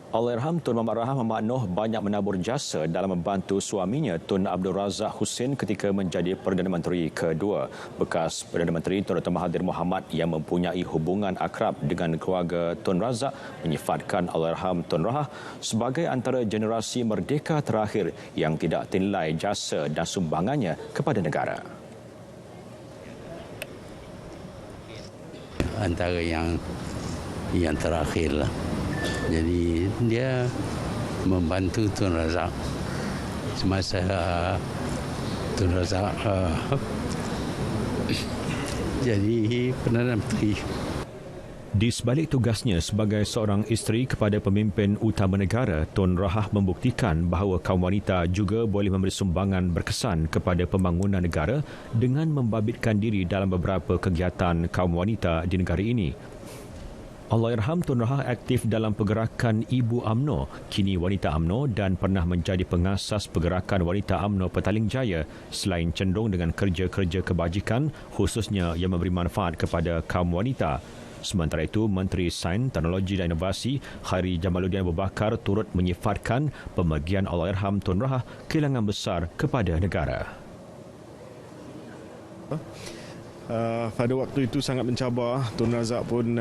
Allahyarham Tun Muhammad Rahman Muhammad Noh banyak menabur jasa dalam membantu suaminya Tun Abdul Razak Husin ketika menjadi Perdana Menteri kedua. Bekas Perdana Menteri Tun Dr. Mahathir Mohamad yang mempunyai hubungan akrab dengan keluarga Tun Razak menyifatkan Allahyarham Tun Rahah sebagai antara generasi merdeka terakhir yang tidak ternilai jasa dan sumbangannya kepada negara. Antara yang terakhir lah. Jadi dia membantu Tun Razak semasa Tun Razak jadi Perdana Menteri. Di sebalik tugasnya sebagai seorang isteri kepada pemimpin utama negara, Tun Rahah membuktikan bahawa kaum wanita juga boleh memberi sumbangan berkesan kepada pembangunan negara dengan membabitkan diri dalam beberapa kegiatan kaum wanita di negara ini. Allahyarham Tun Rahah aktif dalam pergerakan Ibu UMNO, kini Wanita UMNO, dan pernah menjadi pengasas pergerakan Wanita UMNO Petaling Jaya selain cenderung dengan kerja-kerja kebajikan khususnya yang memberi manfaat kepada kaum wanita. Sementara itu, Menteri Sains, Teknologi dan Inovasi Khairi Jamaluddin Abu Bakar turut menyifatkan pemergian Allahyarham Tun Rahah kehilangan besar kepada negara. Pada waktu itu sangat mencabar. Tun Razak pun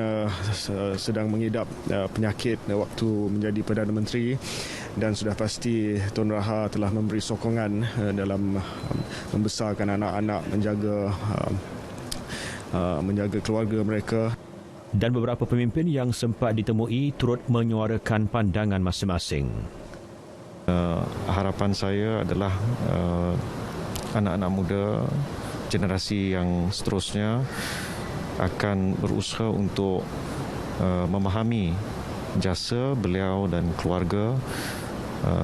sedang mengidap penyakit waktu menjadi Perdana Menteri, dan sudah pasti Tun Rahah telah memberi sokongan dalam membesarkan anak-anak, menjaga keluarga mereka. Dan beberapa pemimpin yang sempat ditemui turut menyuarakan pandangan masing-masing. Harapan saya adalah anak-anak muda generasi yang seterusnya akan berusaha untuk memahami jasa beliau dan keluarga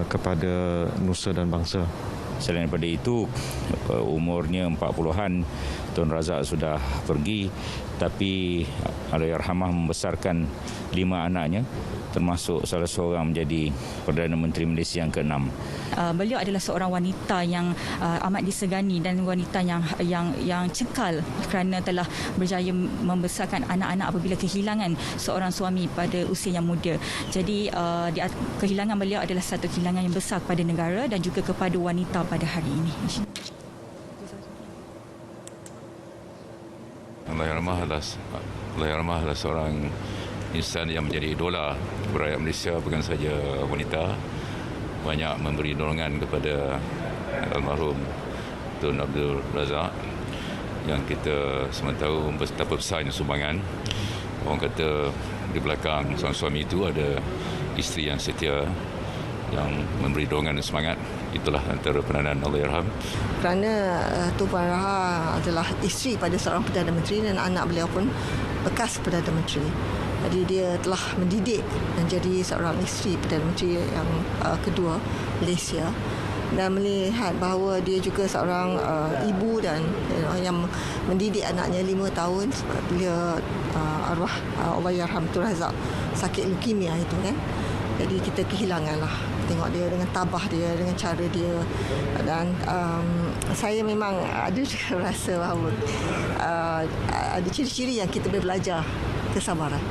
kepada nusa dan bangsa. Selain daripada itu, umurnya 40-an, Tun Razak sudah pergi, tapi Allahyarhamah membesarkan 5 anaknya, termasuk salah seorang menjadi Perdana Menteri Malaysia yang ke-6. Beliau adalah seorang wanita yang amat disegani dan wanita yang cekal kerana telah berjaya membesarkan anak-anak apabila kehilangan seorang suami pada usia yang muda. Jadi kehilangan beliau adalah satu kehilangan yang besar kepada negara dan juga kepada wanita pada hari ini. Allahyarhamah adalah seorang insan yang menjadi idola rakyat Malaysia, bukan saja wanita. Banyak memberi dorongan kepada almarhum Tun Abdul Razak yang kita semua tahu betapa besarnya sumbangan. Orang kata di belakang seorang suami itu ada isteri yang setia, yang memberi dorongan dan semangat. Itulah antara peranan Allahyarham. Kerana Tun Rahah adalah isteri pada seorang Perdana Menteri dan anak beliau pun bekas Perdana Menteri. Jadi dia telah mendidik dan jadi seorang isteri Perdana Menteri yang kedua Malaysia, dan melihat bahawa dia juga seorang ibu dan yang mendidik anaknya 5 tahun bila arwah Allahyarham Tun Razak sakit leukemia itu kan. Jadi kita kehilanganlah tengok dia dengan tabah dia, dengan cara dia, dan saya memang ada juga rasa bahawa ada ciri-ciri yang kita boleh belajar, kesabaran.